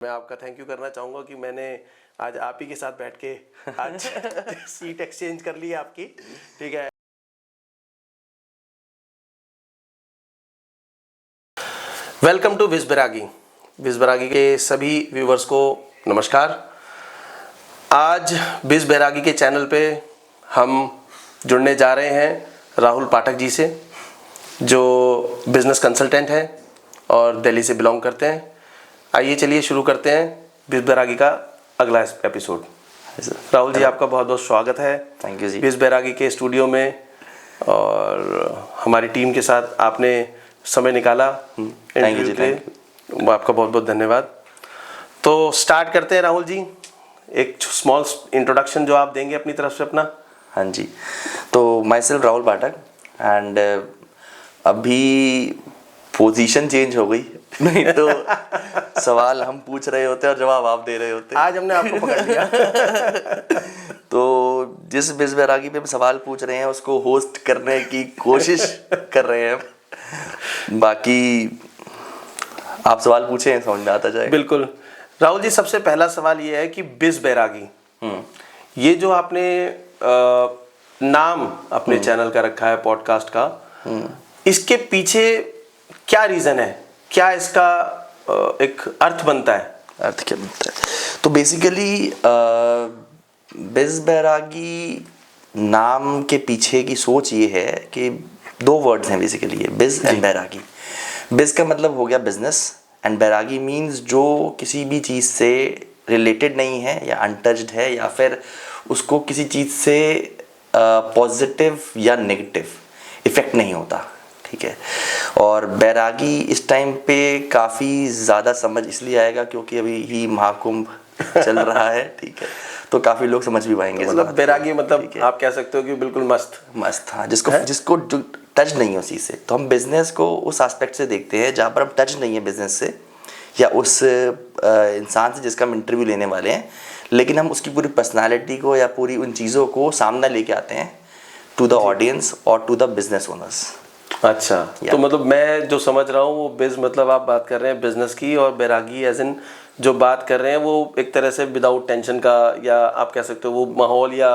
मैं आपका thank you करना चाहूँगा कि मैंने आज आप ही के साथ बैठ के आज सीट एक्सचेंज कर ली है आपकी, ठीक है। वेलकम टू विज बैरागी के सभी व्यूवर्स को नमस्कार। आज विज बैरागी के चैनल पे हम जुड़ने जा रहे हैं राहुल पाठक जी से, जो बिजनेस कंसल्टेंट हैं और दिल्ली से बिलोंग करते हैं। आइए चलिए शुरू करते हैं विज बैरागी का अगला एपिसोड। राहुल जी, आपका बहुत बहुत स्वागत है। थैंक यू जी। विज बैरागी के स्टूडियो में और हमारी टीम के साथ आपने समय निकाला इंटरव्यू के लिए, आपका बहुत बहुत धन्यवाद। तो स्टार्ट करते हैं राहुल जी, एक स्मॉल इंट्रोडक्शन जो आप देंगे अपनी तरफ से अपना। हाँ जी, तो my self Rahul Pathak and अभी पोजीशन चेंज हो गई नहीं तो सवाल हम पूछ रहे होते और जवाब आप दे रहे होते। आज हमने आपको पकड़ लिया। तो जिस विज बैरागी पे सवाल पूछ रहे हैं उसको होस्ट करने की कोशिश कर रहे हैं। बाकी आप सवाल पूछें, समझ में आता जाए। बिल्कुल राहुल जी, सबसे पहला सवाल ये है कि विज बैरागी, ये जो आपने नाम अपने चैनल का रखा है पॉडकास्ट का, इसके पीछे क्या रीजन है, क्या इसका एक अर्थ बनता है? अर्थ क्या बनता है? तो बेसिकली विज बैरागी नाम के पीछे की सोच ये है कि दो वर्ड्स हैं बेसिकली, ये बिज एंड बैरागी। बिज का मतलब हो गया बिजनेस एंड बैरागी मीन्स जो किसी भी चीज़ से रिलेटेड नहीं है या अनटच्ड है या फिर उसको किसी चीज़ से पॉजिटिव या नेगेटिव इफेक्ट नहीं होता, ठीक है। और बैरागी इस टाइम पे काफ़ी ज़्यादा समझ इसलिए आएगा क्योंकि अभी ही महाकुंभ चल रहा है, ठीक है, तो काफ़ी लोग समझ भी पाएंगे। मतलब बैरागी मतलब आप कह सकते हो कि बिल्कुल मस्त, हाँ, जिसको टच नहीं है उसी से। तो हम बिजनेस को उस एस्पेक्ट से देखते हैं जहाँ पर हम टच नहीं है बिजनेस से या उस इंसान से जिसका हम इंटरव्यू लेने वाले हैं, लेकिन हम उसकी पूरी पर्सनालिटी को या पूरी उन चीज़ों को सामने लेके आते हैं टू द ऑडियंस और टू द बिजनेस ओनर्स। अच्छा, तो मतलब मैं जो समझ रहा हूँ वो बिज मतलब आप बात कर रहे हैं बिजनेस की, और बैरागी एज इन जो बात कर रहे हैं वो एक तरह से विदाउट टेंशन का, या आप कह सकते हो वो माहौल या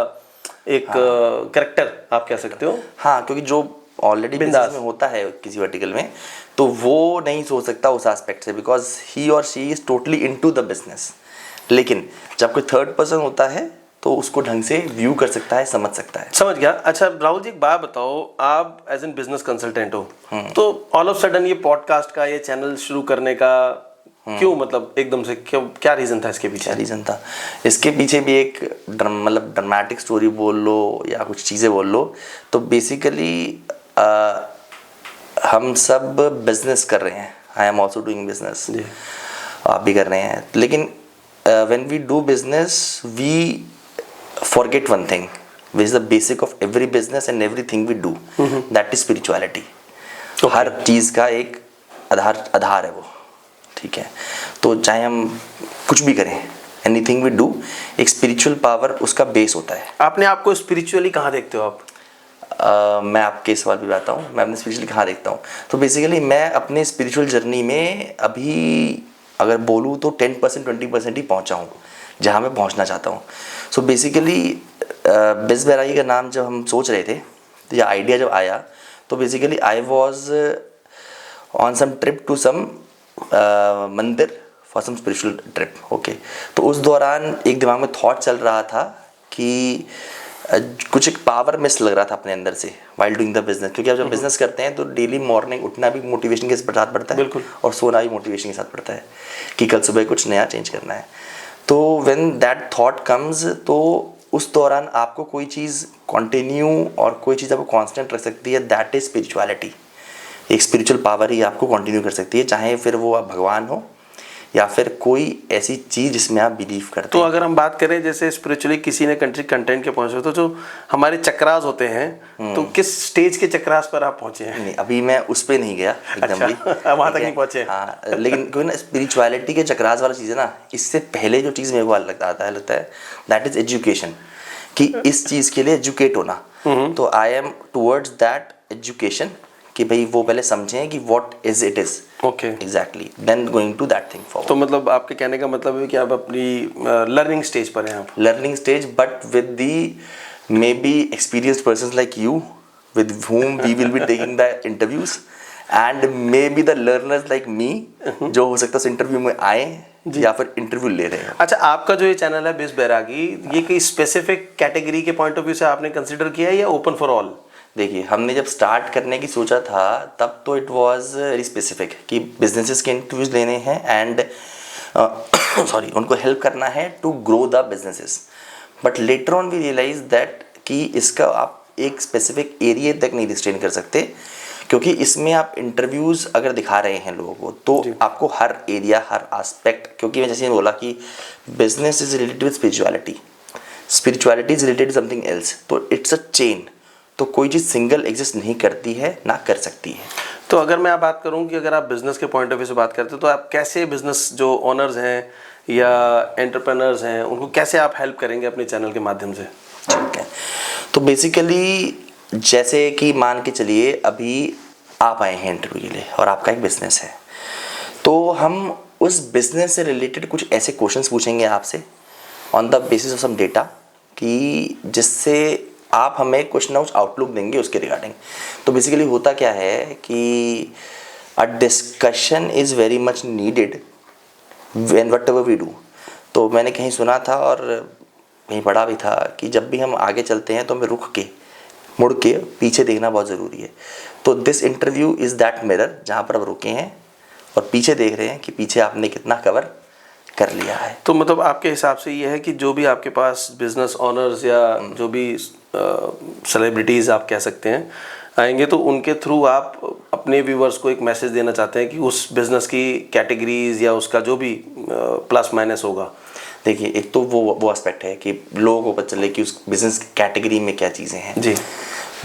एक कैरेक्टर आप कह सकते हो। हाँ, क्योंकि जो ऑलरेडी बिजनेस में होता है किसी वर्टिकल में, तो वो नहीं सोच सकता उस एस्पेक्ट से, बिकॉज ही और she is totally into the business. लेकिन जब कोई थर्ड पर्सन होता है तो उसको ढंग से व्यू कर सकता है, समझ सकता है। समझ गया। अच्छा राहुल जी, एक बात बताओ, आप एज एन बिजनेस कंसल्टेंट हो, तो ऑल ऑफ सडन ये पॉडकास्ट का ये चैनल शुरू करने का क्यों, मतलब एकदम से क्यों, क्या रीजन था इसके पीछे? क्या रीजन था इसके पीछे भी एक मतलब ड्रामेटिक स्टोरी बोल लो या कुछ चीज़ें बोल लो। तो बेसिकली हम सब बिजनेस कर रहे हैं, I am also doing business, आप भी कर रहे हैं, लेकिन when we do business we forget one thing which is the basic of every business and everything we do, that is spirituality। हर चीज़ का एक आधार है वो, ठीक है। तो चाहे हम कुछ भी करें, एनीथिंग वी डू, एक स्पिरिचुअल पावर उसका बेस होता है। आपने आपको स्पिरिचुअली कहाँ देखते हो आप? मैं आपके सवाल भी बताता हूँ, मैं अपने स्पिरिचुअली कहाँ देखता हूँ। तो बेसिकली मैं अपने स्पिरिचुअल जर्नी में अभी अगर बोलूँ तो 10% 20% ही पहुँचा हूँ जहाँ मैं पहुँचना चाहता हूँ। सो बेसिकली बिज बैरागी का नाम जब हम सोच रहे थे, तो या आइडिया जब आया, तो basically I was on some trip to some mandir for some spiritual trip, okay. तो उस दौरान एक दिमाग में थॉट चल रहा था कि कुछ एक पावर मिस लग रहा था अपने अंदर से वाइल डूइंग द बिजनेस, क्योंकि आप जब बिजनेस करते हैं तो डेली मॉर्निंग उठना भी मोटिवेशन के साथ पड़ता है, बिल्कुल, और सोना भी मोटिवेशन के साथ पड़ता है कि कल सुबह कुछ नया चेंज करना है। तो व्हेन दैट थॉट कम्स, तो उस दौरान आपको कोई चीज़ कंटिन्यू और कोई चीज़ आपको कांस्टेंट रख सकती है, दैट इज स्पिरिचुअलिटी। एक स्पिरिचुअल पावर ही आपको कंटिन्यू कर सकती है, चाहे फिर वो आप भगवान हो या फिर कोई ऐसी चीज़ जिसमें आप बिलीव करते हैं। तो अगर हम बात करें जैसे स्पिरिचुअली किसी ने कंटेंट के पहुंचे, तो जो हमारे चक्रास होते हैं, तो किस स्टेज के चक्रास पर आप पहुंचे हैं? नहीं, अभी मैं उस पर नहीं गया एकदम भी, वहाँ तक नहीं पहुंचे। हाँ, लेकिन कोई ना स्पिरिचुअलिटी के चक्रास वाला चीज़ है ना, इससे पहले जो चीज़ मेरे को लगता है दैट इज एजुकेशन, कि इस चीज़ के लिए एजुकेट होना। तो I am towards that education कि भाई वो पहले समझें कि what is it is okay. Exactly, then going to that thing forward. तो मतलब आपके कहने का मतलब है कि आप अपनी लर्निंग स्टेज पर हैं आप। Learning stage, but with the maybe experienced persons like you, with whom we will be taking the interviews, and maybe the learners like me, जो हो सकता है उस इंटरव्यू में आए या फिर इंटरव्यू ले रहे हो। अच्छा, आपका जो ये चैनल है बिज बैरागी, ये कोई स्पेसिफिक कैटेगरी के पॉइंट ऑफ व्यू से आपने कंसिडर किया है या ओपन फॉर ऑल? देखिए, हमने जब स्टार्ट करने की सोचा था तब तो इट वाज वेरी स्पेसिफिक कि बिजनेसेस के इंटरव्यूज लेने हैं एंड सॉरी उनको हेल्प करना है to grow the businesses. But later on we realise that कि इसका आप एक स्पेसिफिक एरिया तक नहीं रिस्ट्रेन कर सकते, क्योंकि इसमें आप इंटरव्यूज़ अगर दिखा रहे हैं लोगों को तो आपको हर एरिया, हर एस्पेक्ट, क्योंकि मैं जैसे बोला कि business is related with spirituality, spirituality is related something else, तो इट्स अ चेन। तो कोई चीज़ सिंगल एग्जिस्ट नहीं करती है, ना कर सकती है। तो अगर मैं आप बात करूं कि अगर आप बिजनेस के पॉइंट ऑफ व्यू से बात करते हो तो आप कैसे बिजनेस जो ओनर्स हैं या एंटरप्रेन्योर्स हैं उनको कैसे आप हेल्प करेंगे अपने चैनल के माध्यम से? ठीक है, तो बेसिकली जैसे कि मान के चलिए अभी आप आए हैं इंटरव्यू के लिए और आपका एक बिजनेस है, तो हम उस बिजनेस से रिलेटेड कुछ ऐसे क्वेश्चंस पूछेंगे आपसे on the basis of some data, कि जिससे आप हमें कुछ ना कुछ आउटलुक देंगे उसके रिगार्डिंग। तो बेसिकली होता क्या है कि a discussion is very much needed when whatever we do. तो मैंने कहीं सुना था और कहीं पढ़ा भी था कि जब भी हम आगे चलते हैं तो हमें रुक के, मुड़ के पीछे देखना बहुत ज़रूरी है। तो this interview is that mirror जहाँ पर आप रुके हैं और पीछे देख रहे हैं कि पीछे आपने कितना कवर कर लिया है। तो मतलब आपके हिसाब से ये है कि जो भी आपके पास बिजनेस ओनर्स या जो भी सेलिब्रिटीज़ आप कह सकते हैं आएंगे, तो उनके थ्रू आप अपने व्यूवर्स को एक मैसेज देना चाहते हैं कि उस बिज़नेस की कैटेगरीज या उसका जो भी प्लस माइनस होगा। देखिए, एक तो वो एस्पेक्ट है कि लोगों को पता चले कि उस बिजनेस कैटेगरी में क्या चीज़ें हैं जी।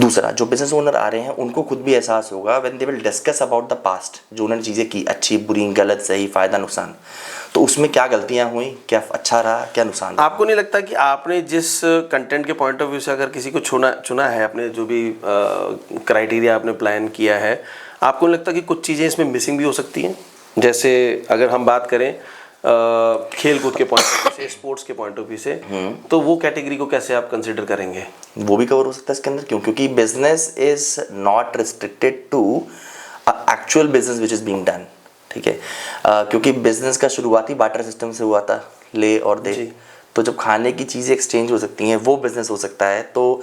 दूसरा, जो बिजनेस ओनर आ रहे हैं उनको खुद भी एहसास होगा when they will discuss about the past, जो उन्होंने चीज़ें की, अच्छी बुरी, गलत सही, फ़ायदा नुकसान, तो उसमें क्या गलतियां हुई, क्या अच्छा रहा, क्या नुकसान रहा। आपको नहीं लगता कि आपने जिस कंटेंट के पॉइंट ऑफ व्यू से अगर किसी को चुना है, अपने जो भी क्राइटेरिया आपने प्लान किया है, आपको नहीं लगता कि कुछ चीज़ें इसमें मिसिंग भी हो सकती हैं? जैसे अगर हम बात करें खेल कूद के पॉइंट ऑफ व्यू से, स्पोर्ट्स के पॉइंट ऑफ व्यू से, तो वो कैटेगरी को कैसे आप कंसिडर करेंगे? वो भी कवर हो सकता है इसके अंदर। क्यों? क्योंकि business is not restricted to actual business which is being done. ठीक है, क्योंकि बिजनेस का शुरुआती बार्टर सिस्टम से हुआ था, ले और दे। तो जब खाने की चीज़ें एक्सचेंज हो सकती हैं वो बिजनेस हो सकता है, तो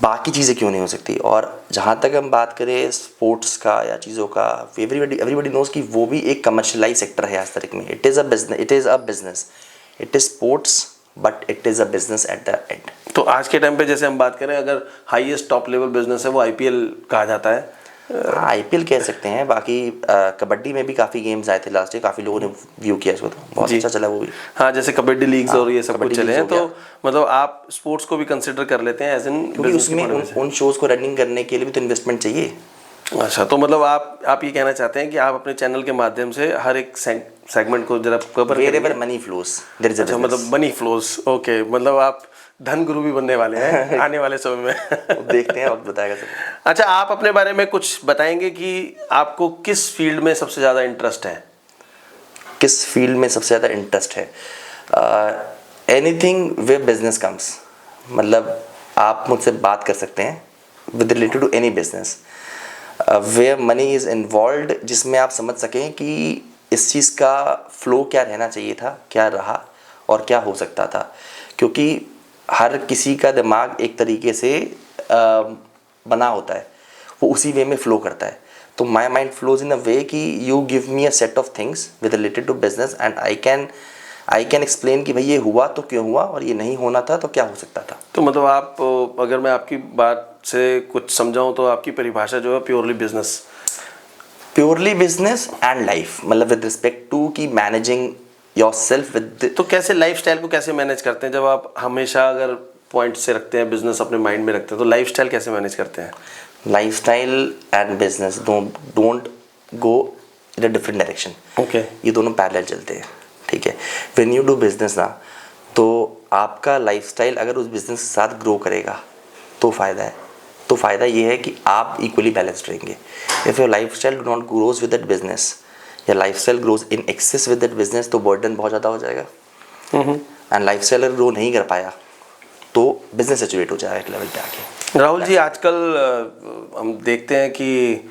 बाकी चीज़ें क्यों नहीं हो सकती। और जहाँ तक हम बात करें स्पोर्ट्स का या चीज़ों का, एवरीबडी नोज कि वो भी एक कमर्शलाइज सेक्टर है आज तक में। It is a business, it is sports but it is a business at the end. तो आज के टाइम पे जैसे हम बात करें, अगर हाईएस्ट टॉप लेवल बिजनेस है वो आईपीएल कहा जाता है। हाँ, आईपीएल कह सकते हैं। बाकी कबड्डी में भी काफ़ी गेम्स आए थे लास्ट ईयर, काफ़ी लोगों ने व्यू किया इसको, तो बहुत अच्छा चला वो भी। हाँ, जैसे कबड्डी लीग्स और ये सब कुछ चले हैं, तो हो मतलब आप स्पोर्ट्स को भी कंसिडर कर लेते हैं एज इन, क्योंकि उसमें उन शोज़ को रनिंग करने के लिए भी तो इन्वेस्टमेंट चाहिए। अच्छा, तो मतलब आप ये कहना चाहते हैं कि आप अपने चैनल के माध्यम से हर एक सेगमेंट को जरा cover Wherever money flows, there is a अच्छा, business. मतलब मनी फ्लोस। ओके, मतलब आप धन गुरु भी बनने वाले हैं आने वाले समय में। देखते हैं, वक्त बताएगा सब। अच्छा, आप अपने बारे में कुछ बताएंगे कि आपको किस फील्ड में सबसे ज़्यादा इंटरेस्ट है? किस फील्ड में सबसे ज़्यादा इंटरेस्ट है? एनीथिंग वे बिजनेस कम्स, मतलब आप मुझसे बात कर सकते हैं with related to any business where money is involve, जिसमें आप समझ सकें कि इस चीज़ का फ्लो क्या रहना चाहिए था, क्या रहा और क्या हो सकता था। क्योंकि हर किसी का दिमाग एक तरीके से बना होता है, वो उसी वे में फ्लो करता है। तो my mind flows in a way कि you give me a set of things with related to business and I can explain कि भाई ये हुआ तो क्यों हुआ और ये नहीं होना था तो क्या हो सकता था। तो मतलब आप, अगर मैं आपकी बात से कुछ समझाऊं तो आपकी परिभाषा जो है प्योरली बिजनेस एंड लाइफ, मतलब विद रिस्पेक्ट टू कि मैनेजिंग योरसेल्फ विद। तो कैसे लाइफस्टाइल को कैसे मैनेज करते हैं? जब आप हमेशा अगर पॉइंट से रखते हैं, बिजनेस अपने माइंड में रखते हैं, तो लाइफस्टाइल कैसे मैनेज करते हैं? Lifestyle and business don't go in a different direction. Okay, ये दोनों पैरेलल चलते हैं। ठीक है, व्हेन यू डू बिजनेस ना, तो आपका लाइफस्टाइल अगर उस बिजनेस के साथ ग्रो करेगा तो फ़ायदा है, तो फ़ायदा ये है कि आप इक्वली बैलेंस्ड रहेंगे। If your lifestyle do not grows with that business, या lifestyle grows in excess with that business, तो बर्डन बहुत ज़्यादा हो जाएगा। एंड लाइफ स्टाइल अगर ग्रो नहीं कर पाया तो बिजनेस सेचुरेट हो जाएगा एक लेवल पे आके। राहुल जी, आजकल हम देखते हैं कि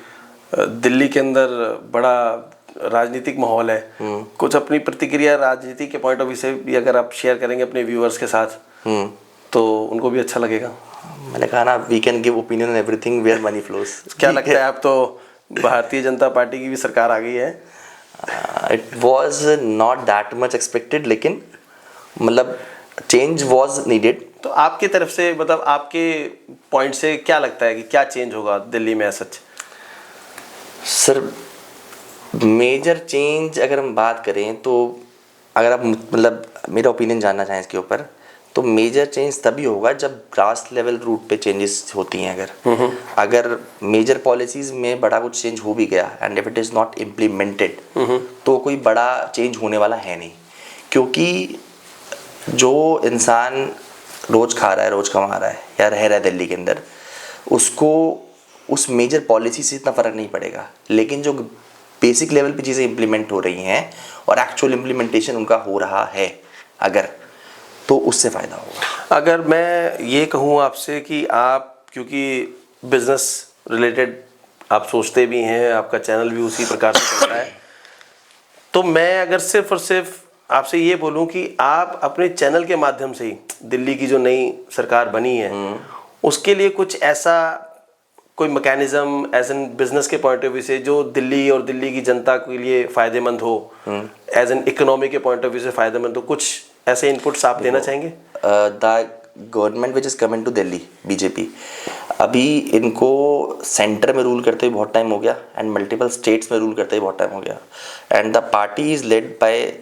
दिल्ली के अंदर बड़ा राजनीतिक माहौल है। कुछ अपनी प्रतिक्रिया राजनीति के पॉइंट ऑफ व्यू से भी अगर आप शेयर करेंगे अपने व्यूअर्स के साथ तो उनको भी अच्छा लगेगा। मैंने कहा ना, we can give opinion on everything where money flows. क्या लगता है, आप तो भारतीय जनता पार्टी की भी सरकार आ गई है। It was not that much expected, लेकिन मतलब चेंज वॉज नीडेड। तो आपकी तरफ से, मतलब आपके पॉइंट से क्या लगता है कि क्या चेंज होगा दिल्ली में सच? सर, मेजर चेंज अगर हम बात करें तो, अगर आप मतलब मेरा ओपिनियन जानना चाहें इसके ऊपर, तो मेजर चेंज तभी होगा जब ग्रास लेवल रूट पे चेंजेस होती हैं। अगर मेजर पॉलिसीज़ में बड़ा कुछ चेंज हो भी गया and if it is not implemented, तो कोई बड़ा चेंज होने वाला है नहीं। क्योंकि जो इंसान रोज़ खा रहा है, रोज़ कमा रहा है या रह रहा है दिल्ली के अंदर, उसको उस मेजर पॉलिसी से इतना फ़र्क नहीं पड़ेगा। लेकिन जो बेसिक लेवल पे चीज़ें इम्प्लीमेंट हो रही हैं और एक्चुअल इम्प्लीमेंटेशन उनका हो रहा है अगर, तो उससे फ़ायदा होगा। अगर मैं ये कहूँ आपसे कि आप, क्योंकि बिजनेस रिलेटेड आप सोचते भी हैं, आपका चैनल भी उसी प्रकार से चलता है, तो मैं अगर सिर्फ और सिर्फ आपसे ये बोलूं कि आप अपने चैनल के माध्यम से ही दिल्ली की जो नई सरकार बनी है उसके लिए कुछ ऐसा कोई मैकेनिज्म एज एन बिजनेस के पॉइंट ऑफ व्यू से जो दिल्ली और दिल्ली की जनता के लिए फ़ायदेमंद हो, एज एन इकोनॉमी के पॉइंट ऑफ व्यू से फ़ायदेमंद हो, कुछ ऐसे इनपुट्स आप देना चाहेंगे? The government which is coming to Delhi, BJP, अभी इनको सेंटर में रूल करते हुए बहुत टाइम हो गया एंड मल्टीपल स्टेट्स में रूल करते हुए बहुत टाइम हो गया, and the party is led by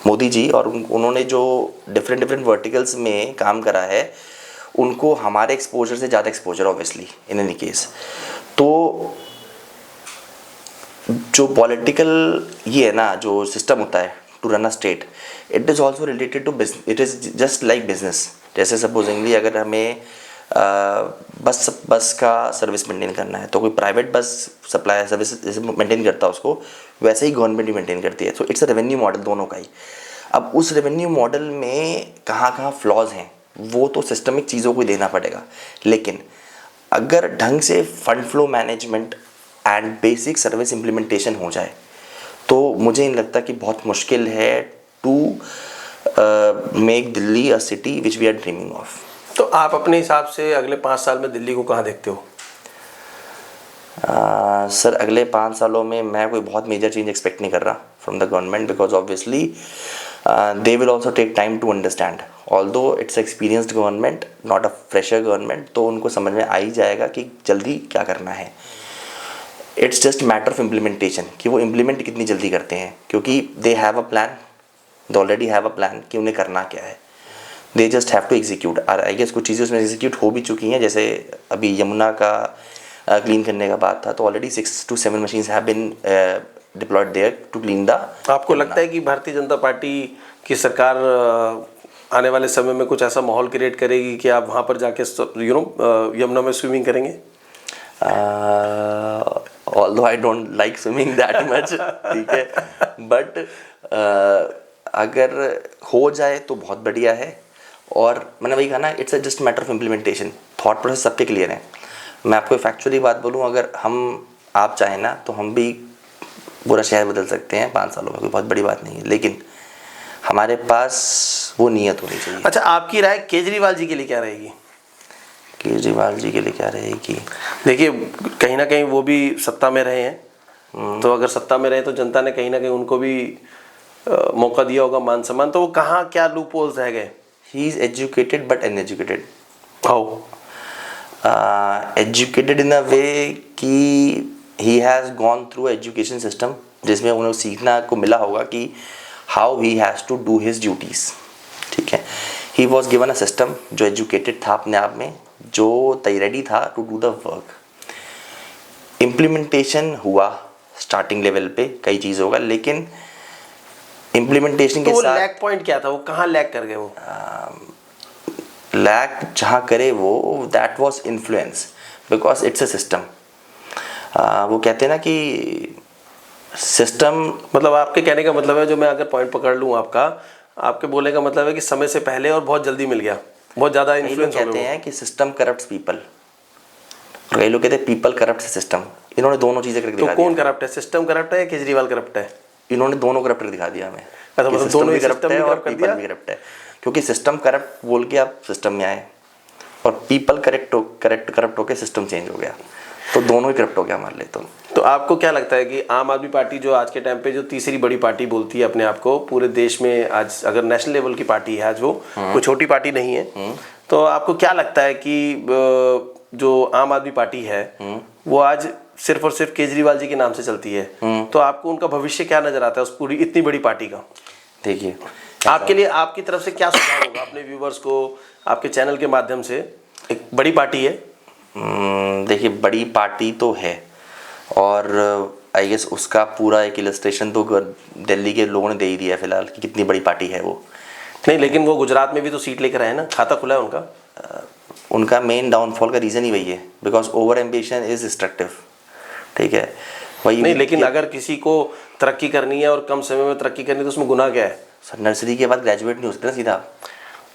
Modi ji. और उन्होंने जो डिफरेंट वर्टिकल्स में काम करा है, उनको हमारे एक्सपोजर से ज़्यादा exposure obviously in any case. तो जो पॉलिटिकल ये है ना, जो सिस्टम होता है to run a state, it is also related to business, it is just like business. जैसे सपोजिंगली अगर हमें बस का सर्विस मेंटेन करना है, तो कोई प्राइवेट बस सप्लाई सर्विस जैसे मेंटेन करता है उसको, वैसे ही गवर्नमेंट भी मेंटेन करती है। So it's a revenue model दोनों का ही। अब उस रेवेन्यू मॉडल में कहाँ फ्लॉज हैं वो तो सिस्टमिक चीज़ों को देना पड़ेगा, लेकिन अगर ढंग से fund flow management and basic service implementation हो जाए तो मुझे नहीं लगता कि बहुत मुश्किल है to make Delhi a city which we are dreaming of. तो आप अपने हिसाब से अगले 5 साल में दिल्ली को कहाँ देखते हो? सर, अगले 5 सालों में मैं कोई बहुत मेजर चेंज एक्सपेक्ट नहीं कर रहा from the government, because obviously they will also take time to understand. Although it's experienced government, not a fresher government, तो उनको समझ में आ ही जाएगा कि जल्दी क्या करना है। It's just matter of implementation, कि वो इम्प्लीमेंट कितनी जल्दी करते हैं, क्योंकि they have a plan, they already have a plan कि उन्हें करना क्या है। They just have to execute. और आई गेस कुछ चीज़ें उसमें एग्जीक्यूट हो भी चुकी हैं, जैसे अभी यमुना का क्लीन करने का बात था, तो already 6 to 7 machines have been deployed there to clean the. आपको लगता है कि भारतीय जनता पार्टी की सरकार आने वाले समय में कुछ ऐसा माहौल क्रिएट करेगी कि आप वहाँ पर जाके यमुना में स्विमिंग करेंगे? Although I don't like swimming that much, ठीक है, बट अगर हो जाए तो बहुत बढ़िया है। और मैंने वही कहा ना, it's a just matter of implementation. Thought process सबके क्लियर है। मैं आपको फैक्चुअली बात बोलूँ, अगर आप चाहें ना तो हम भी पूरा शहर बदल सकते हैं 5 सालों में, कोई बहुत बड़ी बात नहीं है, लेकिन हमारे पास वो नीयत होनी चाहिए। अच्छा, आपकी राय केजरीवाल जी के लिए क्या रहेगी? केजरीवाल जी के लिए क्या रहेगी? देखिए, कहीं ना कहीं वो भी सत्ता में रहे हैं, तो अगर सत्ता में रहे तो जनता ने कहीं ना कहीं उनको भी मौका दिया होगा, मान सम्मान, तो वो कहाँ क्या लूप होल्स रह गए? He is educated but uneducated. How? Educated in a way कि he has gone through education system, जिसमें उन्हें सीखना को मिला होगा कि how he has to do his duties, ठीक है। He was given a system जो एजुकेटेड था अपने आप में, जो रेडी था to do the work. Implementation हुआ स्टार्टिंग लेवल पे कई चीज़ होगा, लेकिन इम्प्लीमेंटेशन के तो साथ लैग पॉइंट क्या था, वो कहाँ लैग कर गए वो? लैक जहाँ करे वो, that was influence, because it's a system. वो कहते हैं ना कि सिस्टम, मतलब आपके कहने का मतलब है, जो मैं अगर पॉइंट पकड़ लूँ आपका, आपके बोलने का मतलब है कि समय से पहले और बहुत जल्दी मिल गया, बहुत ज़्यादा कई लोग इन्फ्लुएंस हो कहते गए हैं कि सिस्टम करप्ट्स पीपल, कई लोग कहते हैं पीपल करप्ट सिस्टम। इन्होंने दोनों चीज़ें करके तो दिखा कौन दिया। करप्ट है, सिस्टम करप्ट है या केजरीवाल करप्ट है? इन्होंने दोनों करप्ट करके दिखा दिया हमें अच्छा, कि मतलब सिस्टम दोनों भी ही करप्ट सिस्टम है भी और करप्ट कर पीपल दिया। भी करप्ट है, क्योंकि सिस्टम करप्ट बोल के आप सिस्टम में आए और पीपल करप्ट होके सिस्टम चेंज हो गया, तो दोनों ही करप्ट हो गया हमारे लिए। तो आपको क्या लगता है कि आम आदमी पार्टी जो आज के टाइम पे जो तीसरी बड़ी पार्टी बोलती है अपने आप को पूरे देश में, आज अगर नेशनल लेवल की पार्टी है आज, वो कोई छोटी पार्टी नहीं है, तो आपको क्या लगता है कि जो आम आदमी पार्टी है वो आज सिर्फ और सिर्फ केजरीवाल जी के नाम से चलती है, तो आपको उनका भविष्य क्या नजर आता है उस पूरी इतनी बड़ी पार्टी का? देखिए, आपके लिए आपकी तरफ से क्या सुझाव होगा अपने व्यूवर्स को, आपके चैनल के माध्यम से? एक बड़ी पार्टी है, देखिए बड़ी पार्टी तो है, और आई गेस उसका पूरा एक इलस्ट्रेशन तो दिल्ली के लोगों ने दे ही दिया है फिलहाल कि कितनी बड़ी पार्टी है वो। नहीं लेकिन वो गुजरात में भी तो सीट लेकर आए ना, खाता खुला है उनका। उनका मेन डाउनफॉल का रीज़न ही वही है, because over ambition is destructive. ठीक है, वही नहीं लेकिन अगर किसी को तरक्की करनी है और कम समय में तरक्की करनी है तो उसमें गुनाह क्या है? सर नर्सरी के बाद ग्रेजुएट नहीं हो सकते ना सीधा।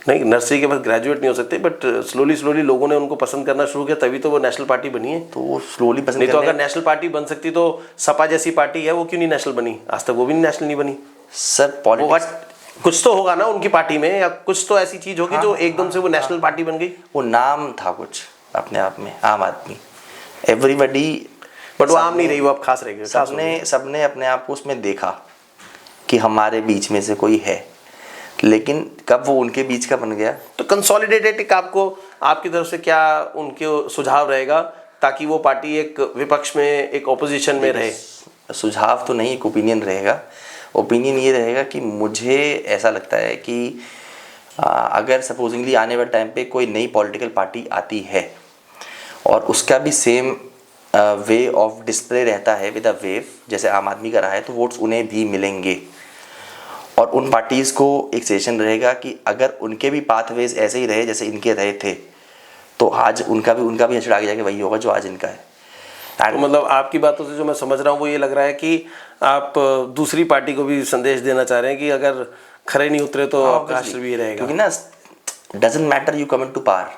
नहीं, नर्सरी के बाद ग्रेजुएट नहीं हो सकते, बट स्लोली लोगों ने उनको पसंद करना शुरू किया, तभी तो वो नेशनल पार्टी बनी है। तो वो स्लोली पसंद नहीं तो करने- अगर नेशनल पार्टी बन सकती तो सपा जैसी पार्टी है वो क्यों नहीं नेशनल बनी? आज तक वो भी नेशनल नहीं बनी। सर वो पॉलिटिक्स, कुछ तो होगा ना उनकी पार्टी में, या कुछ तो ऐसी चीज होगी जो एकदम से वो नेशनल पार्टी बन गई। वो नाम था कुछ अपने आप में, आम आदमी, एवरीबडी, बट वो आम नहीं रही, वो अब खास रह गई। सबने अपने आप को उसमें देखा कि हमारे बीच में से कोई है, लेकिन कब वो उनके बीच का बन गया। तो कंसोलिडेटेड आपको, आपकी तरफ से क्या उनके सुझाव रहेगा ताकि वो पार्टी एक विपक्ष में, एक ऑपोजिशन में रहे? सुझाव तो नहीं, एक ओपिनियन रहेगा। ओपिनियन ये रहेगा कि मुझे ऐसा लगता है कि अगर सपोजिंगली आने वाले टाइम पे कोई नई पॉलिटिकल पार्टी आती है और उसका भी सेम वे ऑफ डिस्प्ले रहता है विद अ वेव जैसे आम आदमी का रहा है, तो वोट्स उन्हें भी मिलेंगे। और उन पार्टीज़ को एक सेशन रहेगा कि अगर उनके भी पाथवेज ऐसे ही रहे जैसे इनके रहे थे, तो आज उनका भी हश्र आगे जाके वही होगा जो आज इनका है। तो मतलब आपकी बातों से जो मैं समझ रहा हूँ वो ये लग रहा है कि आप दूसरी पार्टी को भी संदेश देना चाह रहे हैं कि अगर खरे नहीं उतरे तो आपका हश्र भी रहेगा। क्योंकि ना, doesn't matter you come in to power,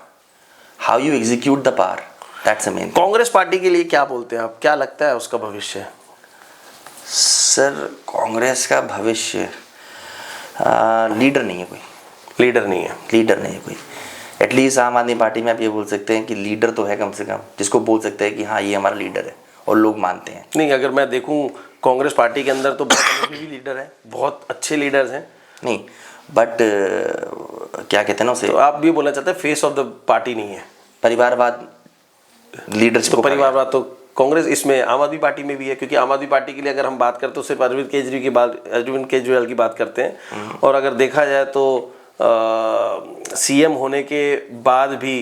how you execute the power, that's the main. Congress party के लिए क्या बोलते हैं आप, क्या लगता है उसका भविष्य? सर कांग्रेस का भविष्य, लीडर नहीं है कोई, लीडर नहीं है कोई। एटलीस्ट आम आदमी पार्टी में आप ये बोल सकते हैं कि लीडर तो है कम से कम, जिसको बोल सकते हैं कि हाँ ये हमारा लीडर है और लोग मानते हैं। नहीं, अगर मैं देखूं कांग्रेस पार्टी के अंदर तो बहुत अनुभवी लीडर हैं, बहुत अच्छे लीडर्स हैं। नहीं बट क्या कहते हैं ना उसे, तो आप भी बोलना चाहते हैं फेस ऑफ द पार्टी नहीं है, परिवारवाद लीडरशिप तो परिवारवाद तो कांग्रेस इसमें आम आदमी पार्टी में भी है, क्योंकि आम आदमी पार्टी के लिए अगर हम बात करते तो सिर्फ अरविंद केजरीवाल की बात करते हैं। और अगर देखा जाए तो सीएम होने के बाद भी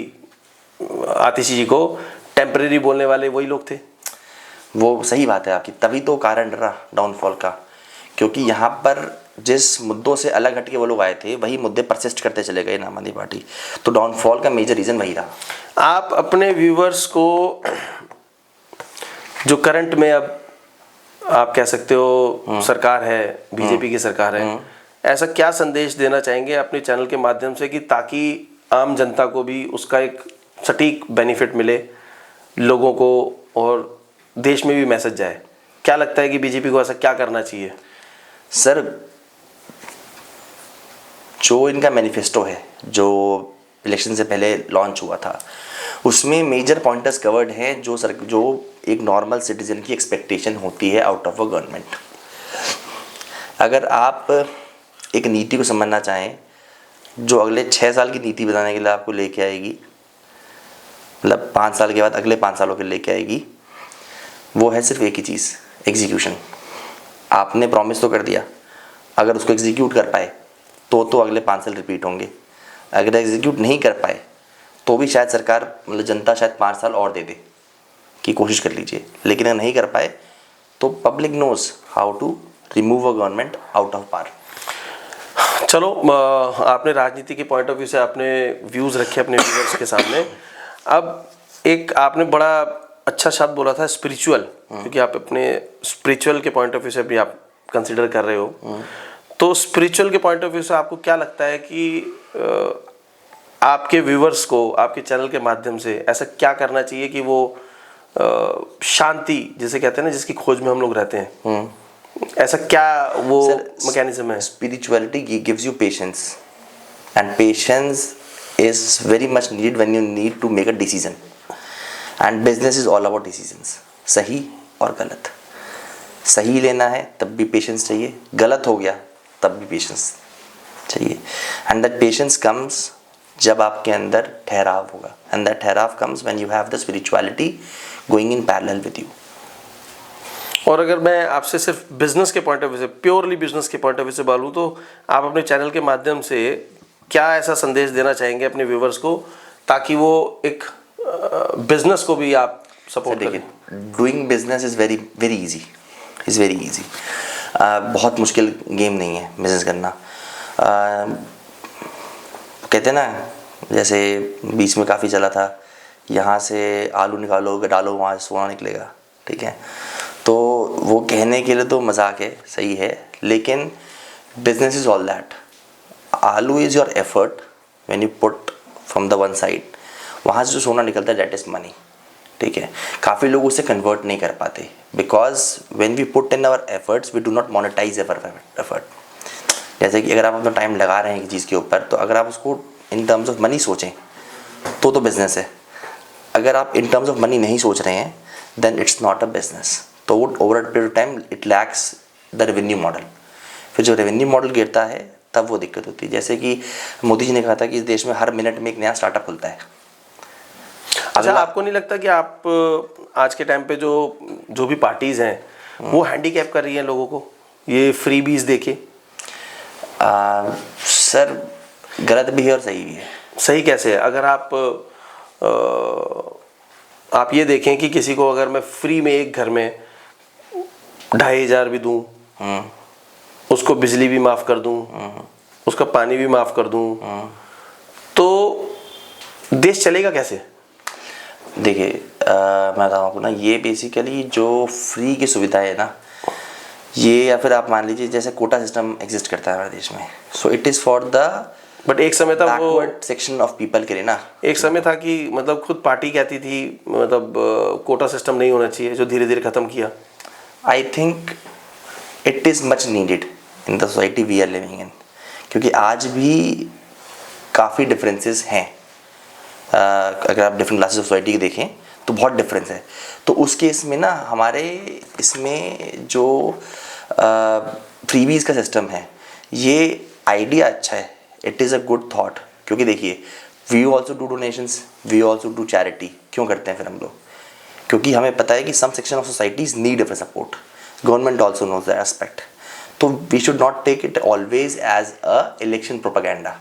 आतिशी जी को टेम्परेरी बोलने वाले वही लोग थे। वो सही बात है आपकी, तभी तो कारण रहा डाउनफॉल का, क्योंकि यहाँ पर जिस मुद्दों से अलग हट के वो लोग आए थे वही मुद्दे परसिस्ट करते चले गए आम आदमी पार्टी, तो डाउनफॉल का मेजर रीज़न वही रहा। आप अपने व्यूवर्स को जो करंट में अब आप कह सकते हो सरकार है, बीजेपी की सरकार है, ऐसा क्या संदेश देना चाहेंगे अपने चैनल के माध्यम से कि ताकि आम जनता को भी उसका एक सटीक बेनिफिट मिले, लोगों को और देश में भी मैसेज जाए? क्या लगता है कि बीजेपी को ऐसा क्या करना चाहिए? सर जो इनका मैनिफेस्टो है जो इलेक्शन से पहले लॉन्च हुआ था, उसमें मेजर पॉइंटर्स कवर्ड हैं जो एक नॉर्मल सिटीजन की एक्सपेक्टेशन होती है आउट ऑफ अ गवर्नमेंट। अगर आप एक नीति को समझना चाहें जो अगले 6 साल की नीति बनाने के लिए आपको लेके आएगी, मतलब 5 साल के बाद अगले 5 सालों के लेके आएगी, वो है सिर्फ एक ही चीज़, एग्जीक्यूशन। आपने प्रॉमिस तो कर दिया, अगर उसको एग्जीक्यूट कर पाए तो अगले 5 साल रिपीट होंगे। अगर एग्जीक्यूट नहीं कर पाए तो भी शायद सरकार, मतलब जनता शायद 5 साल और दे दे कि कोशिश कर लीजिए, लेकिन अगर नहीं कर पाए तो public knows how to remove a government out of power. चलो आपने राजनीति के पॉइंट ऑफ व्यू से आपने व्यूज़ रखे अपने व्यूअर्स के सामने। अब एक आपने बड़ा अच्छा शब्द बोला था स्पिरिचुअल, क्योंकि आप अपने स्पिरिचुअल के पॉइंट ऑफ व्यू से भी आप कंसिडर कर रहे हो। तो स्पिरिचुअल के पॉइंट ऑफ व्यू से आपको क्या लगता है कि आपके व्यूअर्स को आपके चैनल के माध्यम से ऐसा क्या करना चाहिए कि वो शांति जिसे कहते हैं ना, जिसकी खोज में हम लोग रहते हैं, ऐसा क्या वो मैकेनिज्म है? Spirituality gives you patience, and patience is very much needed when you need to make a decision, and business is all about decisions, सही और गलत। सही लेना है तब भी पेशेंस चाहिए, गलत हो गया तब भी पेशेंस चाहिए, एंड दैट पेशेंस कम्स जब आपके अंदर ठहराव होगा, एंड दैट ठहराव comes when you have the spirituality going in parallel with you. और अगर मैं आपसे सिर्फ बिजनेस के पॉइंट ऑफ व्यू से, प्योरली बिजनेस के पॉइंट ऑफ व्यू से बोलूँ, तो आप अपने चैनल के माध्यम से क्या ऐसा संदेश देना चाहेंगे अपने व्यूवर्स को ताकि वो एक बिजनेस को भी आप सपोर्ट करें? Doing business is very very easy, is very easy. बहुत मुश्किल गेम नहीं है बिजनेस करना। कहते हैं ना, जैसे बीच में काफ़ी चला था, यहाँ से आलू निकालो डालो वहाँ से सोना निकलेगा, ठीक है। तो वो कहने के लिए तो मजाक है, सही है, लेकिन बिजनेस इज़ ऑल दैट। आलू is your effort when you put from the one side, वहाँ से जो सोना निकलता है दैट इज़ मनी, ठीक है। काफ़ी लोग उसे कन्वर्ट नहीं कर पाते because when we put in our efforts we do not monetize ever effort. जैसे कि अगर आप अपना टाइम लगा रहे हैं किसी चीज़ के ऊपर, तो अगर आप उसको इन टर्म्स ऑफ मनी सोचें तो बिज़नेस है। अगर आप इन टर्म्स ऑफ मनी नहीं सोच रहे हैं then it's not a business. तो वो over a period of time it lacks the revenue model. फिर जो रेवेन्यू मॉडल गिरता है तब वो दिक्कत होती है। जैसे कि मोदी जी ने कहा था कि इस देश में हर मिनट में एक नया स्टार्टअप खुलता है। अच्छा, आपको नहीं लगता कि आप आज के टाइम पे जो भी पार्टीज हैं वो हैंडीकैप कर रही हैं लोगों को ये फ्रीबीज देके? सर गलत भी है और सही भी है। सही कैसे है? अगर आप ये देखें कि किसी को अगर मैं फ्री में एक घर में 2,500 भी दूं, उसको बिजली भी माफ़ कर दूं, उसका पानी भी माफ़ कर दूं, तो देश चलेगा कैसे? देखिए मैं बताऊँ आपको ना, ये बेसिकली जो फ्री की सुविधा है ना, ये या फिर आप मान लीजिए जैसे कोटा सिस्टम एग्जिस्ट करता है हमारे देश में, so it is for the but एक समय था वो सेक्शन ऑफ पीपल के लिए ना। एक समय था कि मतलब खुद पार्टी कहती थी मतलब कोटा सिस्टम नहीं होना चाहिए, जो धीरे धीरे ख़त्म किया। I think it is much needed in the society we are living in, क्योंकि आज भी काफ़ी डिफरेंसेस हैं। अगर आप डिफरेंट क्लासेस ऑफ सोसाइटी की देखें तो बहुत डिफरेंस है। तो उस केस में ना हमारे इसमें जो फ्रीबीज़ का सिस्टम है, ये आइडिया अच्छा है, it is a good thought. क्योंकि देखिए we also do donations, we also do charity. क्यों करते हैं फिर हम लोग? क्योंकि हमें पता है कि some section of societies need a support, government also knows that aspect. तो we should not take it always as a election propaganda.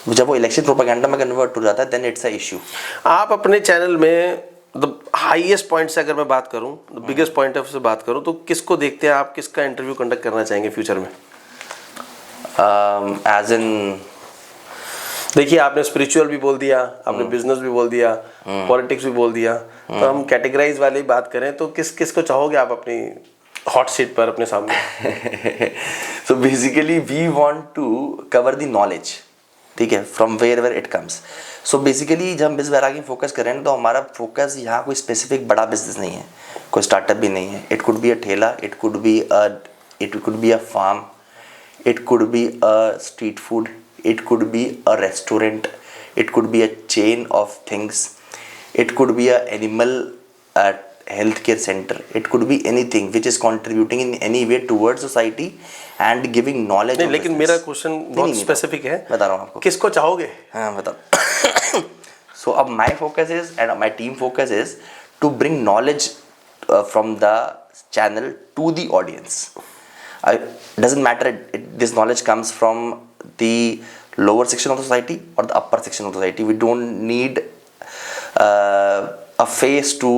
जब वो इलेक्शन प्रोपेगेंडा में कन्वर्ट हो जाता है देन इट्स अ इशू। आप अपने चैनल में द हाईएस्ट पॉइंट से अगर मैं बात करूं, द बिगेस्ट पॉइंट ऑफ से बात करूं, तो किसको देखते हैं आप? किसका इंटरव्यू कंडक्ट करना चाहेंगे फ्यूचर में? एज इन देखिए आपने स्पिरिचुअल भी बोल दिया, आपने बिजनेस भी बोल दिया, पॉलिटिक्स भी बोल दिया, तो हम कैटेगराइज वाली बात करें तो किस को चाहोगे आप अपनी हॉट सीट पर अपने सामने? So basically we want to cover the knowledge, ठीक है, from where it comes. So basically जब हम बिज़ बैरागी फोकस कर रहे हैं तो हमारा फोकस यहाँ कोई स्पेसिफिक बड़ा बिजनेस नहीं है, कोई स्टार्टअप भी नहीं है। इट कुड बी अ ठेला, it could be a farm, it could be a street food, it could be a restaurant, it could be a chain of things, it could be a animal healthcare center, it could be anything which is contributing in any way towards society and giving knowledge। नहीं, लेकिन मेरा question बहुत specific है, बता रहा हूँ आपको। किसको चाहोगे? हाँ बता। So अब my focus is and my team focus is to bring knowledge from the channel to the audience। doesn't matter this knowledge comes from the lower section of the society or the upper section of the society। we don't need a face to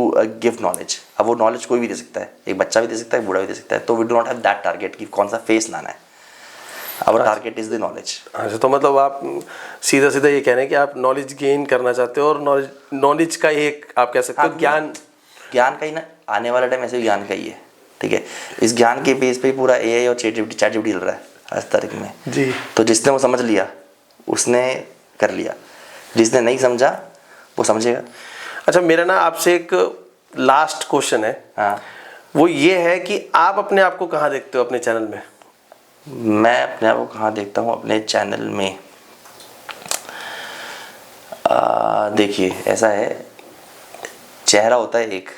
give knowledge। अब वो knowledge कोई भी दे सकता है, एक बच्चा भी दे सकता है, बूढ़ा भी दे सकता है। तो we do not have that target कि कौन सा face लाना है। Our target is the knowledge. अच्छा, तो मतलब आप सीधा सीधा ये कह रहे हैं कि आप नॉलेज गेन करना चाहते हो, और नॉलेज का एक आप कह सकते हो ज्ञान का ही ना, आने वाला टाइम ऐसे भी ज्ञान का ही है, ठीक है। इस ज्ञान के बेस पे पूरा एआई और चैट जीपीटी चल रहा है आज तारीख में जी। तो जिसने वो समझ लिया उसने कर लिया, जिसने नहीं समझा वो समझेगा। अच्छा, मेरा ना आपसे एक लास्ट क्वेश्चन है। हाँ, वो ये है कि आप अपने आप को कहाँ देखते हो अपने चैनल में? मैं अपने आप को कहाँ देखता हूँ अपने चैनल में? देखिए, ऐसा है, चेहरा होता है एक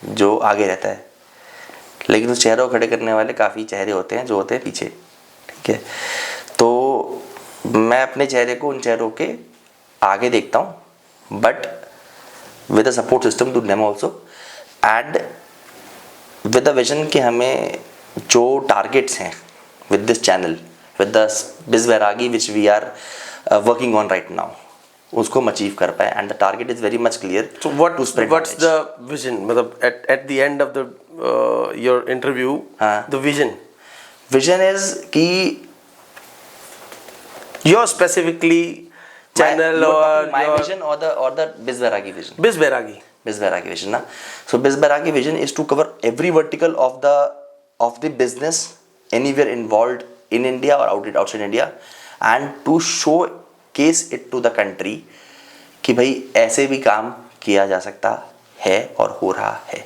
जो आगे रहता है, लेकिन उस चेहरे को खड़े करने वाले काफ़ी चेहरे होते हैं जो होते हैं पीछे, ठीक है। तो मैं अपने चेहरे को उन चेहरों के आगे देखता हूँ, but with a support system to them also, and with a vision कि हमें जो टारगेट्स हैं with this channel, with the Biz Bairagi which we are working on right now, उसको हम अचीव कर पाए, and the target is very much clear. So what's the vision? मतलब at the end of the your interview, the vision is कि your specifically channel my vision or the Biz Bairagi vision. Biz Bairagi vision ना. So Biz Bairagi vision is to cover every vertical of the business anywhere involved in India or outside India, and to showcase it to the country कि भाई ऐसे भी काम किया जा सकता है और हो रहा है।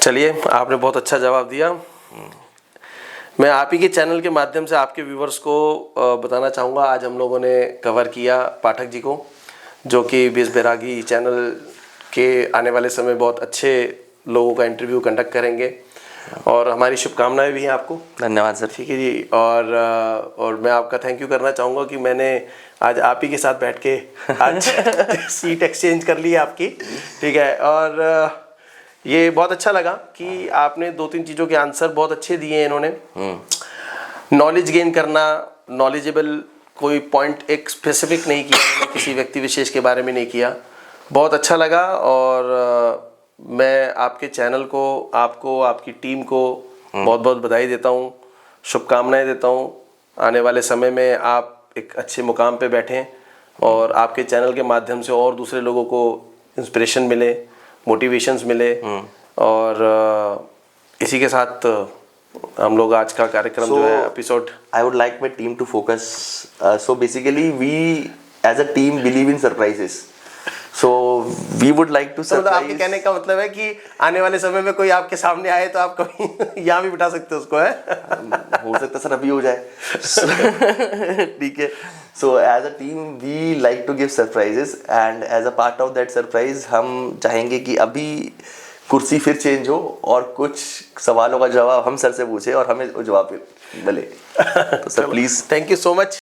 चलिए, आपने बहुत अच्छा जवाब दिया। मैं आप ही के चैनल के माध्यम से आपके व्यूवर्स को बताना चाहूँगा, आज हम लोगों ने कवर किया पाठक जी को, जो कि बिज़ बैरागी चैनल के आने वाले समय बहुत अच्छे लोगों का इंटरव्यू कंडक्ट करेंगे, और हमारी शुभकामनाएं भी हैं आपको। धन्यवाद सर। ठीक है जी। और मैं आपका थैंक यू करना चाहूँगा कि मैंने आज आप ही के साथ बैठ के आज सीट एक्सचेंज कर ली आपकी, ठीक है। और ये बहुत अच्छा लगा कि आपने 2-3 चीज़ों के आंसर बहुत अच्छे दिए हैं इन्होंने। नॉलेज गेन करना, नॉलेजेबल कोई पॉइंट एक स्पेसिफिक नहीं किया, किसी व्यक्ति विशेष के बारे में नहीं किया, बहुत अच्छा लगा। और मैं आपके चैनल को, आपको, आपकी टीम को बहुत बहुत बधाई देता हूँ, शुभकामनाएं देता हूँ। आने वाले समय में आप एक अच्छे मुकाम पे बैठें और आपके चैनल के माध्यम से और दूसरे लोगों को इंस्पिरेशन मिले, मोटिवेशंस मिले। और इसी के साथ हम लोग आज का कार्यक्रम जो है episode, I would like my team to focus. So basically we as a team believe in surprises, so we would like to surprise। आपके कहने का मतलब है कि आने वाले समय में कोई आपके सामने आए तो आप कभी यहाँ भी बिठा सकते हो उसको, है? हो सकता है सर अभी हो जाए, ठीक है। So as a team we like to give surprises, and as a part of that surprise हम चाहेंगे कि अभी कुर्सी फिर चेंज हो और कुछ सवालों का जवाब हम सर से पूछे और हमें जवाब मिले। तो sir please, thank you so much.